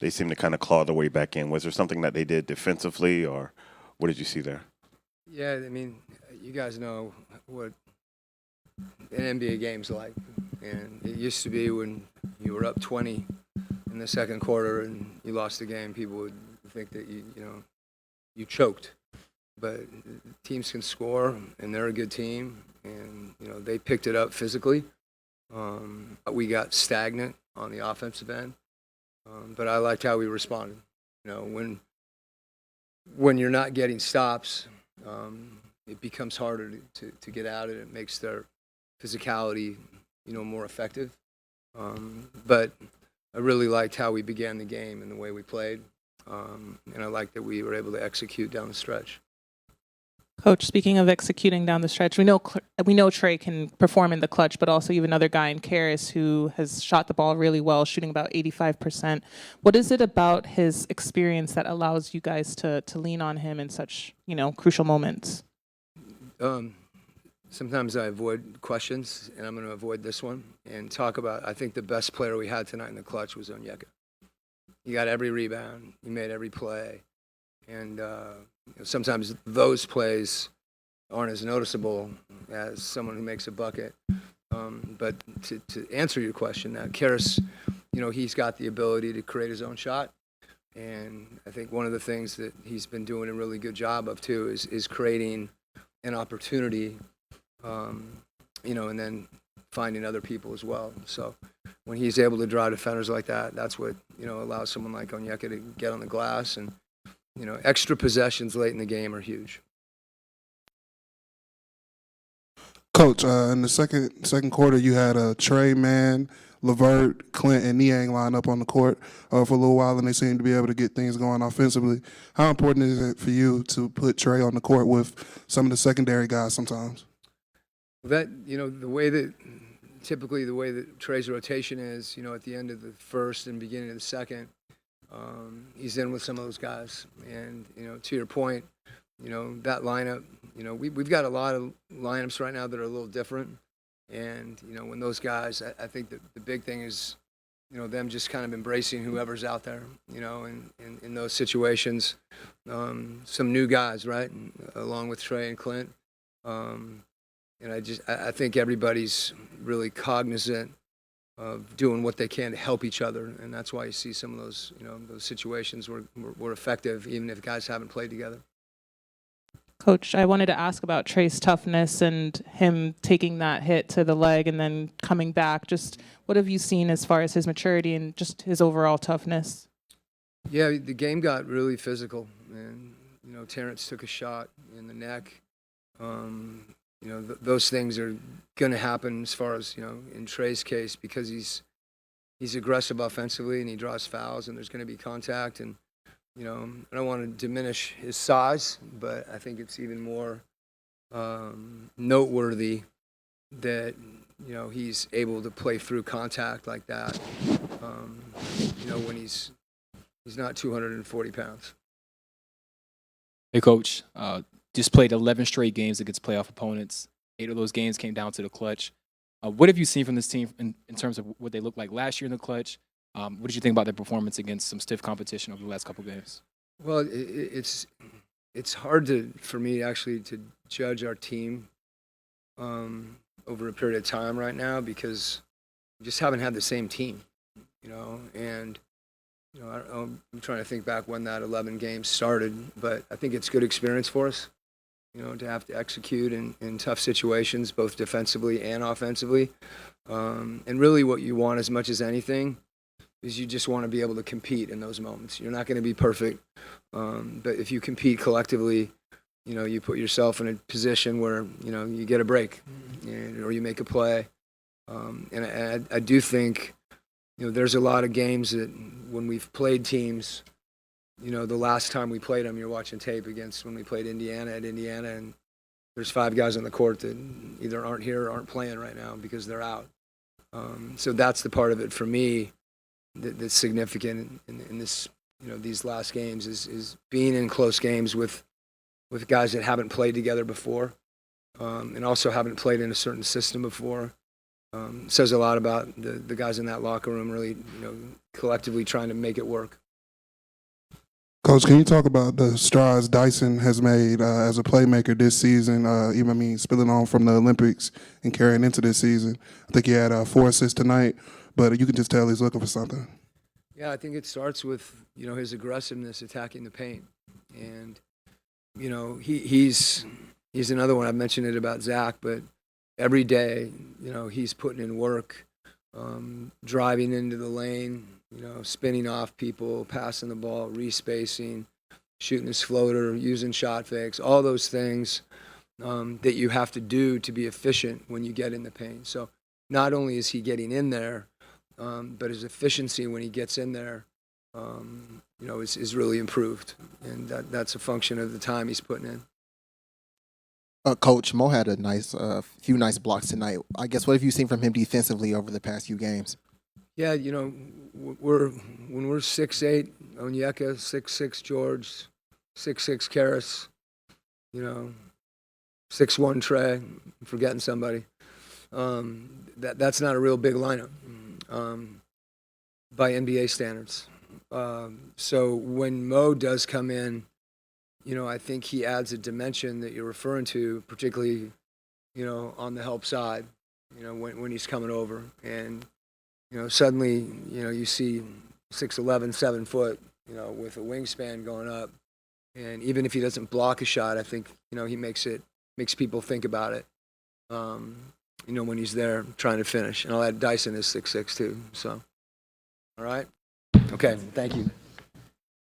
they seemed to kind of claw their way back in. Was there something that they did defensively, or what did you see there? Yeah, I mean, you guys know what an NBA game's like, and it used to be when you were up 20 in the second quarter and you lost the game, people would think that you choked. But teams can score, and they're a good team, and they picked it up physically. We got stagnant on the offensive end, but I liked how we responded. When you're not getting stops, it becomes harder to get out, and it makes their physicality, more effective. But I really liked how we began the game and the way we played, and I liked that we were able to execute down the stretch. Coach, speaking of executing down the stretch, we know Trey can perform in the clutch, but also you have another guy in Karis who has shot the ball really well, shooting about 85%. What is it about his experience that allows you guys to lean on him in such, crucial moments? Sometimes I avoid questions, and I'm going to avoid this one and talk about, I think the best player we had tonight in the clutch was Onyeka. He got every rebound. He made every play. And sometimes those plays aren't as noticeable as someone who makes a bucket. But to answer your question, now, Karis, he's got the ability to create his own shot. And I think one of the things that he's been doing a really good job of, too, is creating an opportunity, and then finding other people as well. So when he's able to draw defenders like that, that's what, allows someone like Onyeka to get on the glass. And, extra possessions late in the game are huge. Coach, in the second quarter, you had Trey, Mann, LeVert, Clint, and Niang line up on the court for a little while, and they seem to be able to get things going offensively. How important is it for you to put Trey on the court with some of the secondary guys sometimes? That, typically the way that Trey's rotation is, at the end of the first and beginning of the second, he's in with some of those guys. And, to your point, that lineup, we've got a lot of lineups right now that are a little different. And, when those guys, I think that the big thing is, them just kind of embracing whoever's out there, in those situations. Some new guys, right, along with Trey and Clint. And I think everybody's really cognizant of doing what they can to help each other, and that's why you see some of those, those situations were effective, even if guys haven't played together. Coach, I wanted to ask about Trey's toughness and him taking that hit to the leg and then coming back. Just what have you seen as far as his maturity and just his overall toughness? Yeah, the game got really physical, and Terrence took a shot in the neck. Those things are going to happen as far as, in Trey's case, because he's aggressive offensively and he draws fouls and there's going to be contact. And, I don't want to diminish his size, but I think it's even more noteworthy that, he's able to play through contact like that, when he's not 240 pounds. Hey, Coach. Just played 11 straight games against playoff opponents. 8 of those games came down to the clutch. What have you seen from this team in terms of what they looked like last year in the clutch? What did you think about their performance against some stiff competition over the last couple games? Well, it's hard for me actually to judge our team over a period of time right now because we just haven't had the same team, and I'm trying to think back when that 11 games started, but I think it's good experience for us. To have to execute in tough situations, both defensively and offensively. And really what you want as much as anything is you just want to be able to compete in those moments. You're not going to be perfect, but if you compete collectively, you put yourself in a position where, you get a break or you make a play. And I do think, there's a lot of games that when we've played teams, the last time we played them, you're watching tape against when we played Indiana at Indiana, and there's 5 guys on the court that either aren't here or aren't playing right now because they're out. So that's the part of it for me that's significant in this, these last games is being in close games with guys that haven't played together before, and also haven't played in a certain system before. Says a lot about the guys in that locker room really, collectively trying to make it work. Coach, can you talk about the strides Dyson has made as a playmaker this season? Spilling on from the Olympics and carrying into this season. I think he had 4 assists tonight, but you can just tell he's looking for something. Yeah, I think it starts with his aggressiveness attacking the paint, and he's another one. I've mentioned it about Zach, but every day he's putting in work, driving into the lane, spinning off people, passing the ball, respacing, shooting his floater, using shot fakes, all those things that you have to do to be efficient when you get in the paint. So not only is he getting in there, but his efficiency when he gets in there, is really improved, and that's a function of the time he's putting in. Coach, Mo had a few nice blocks tonight. I guess, what have you seen from him defensively over the past few games? Yeah, when we're 6'8", Onyeka, 6'6", George, 6'6", Karras, 6'1", Trey, I'm forgetting somebody. That's not a real big lineup by NBA standards. So when Mo does come in, I think he adds a dimension that you're referring to, particularly, on the help side, when he's coming over. And, suddenly, you see 6'11", 7 foot, with a wingspan going up. And even if he doesn't block a shot, I think, he makes people think about it, when he's there trying to finish. And I'll add Dyson is 6'6" too. So, all right. Okay, thank you.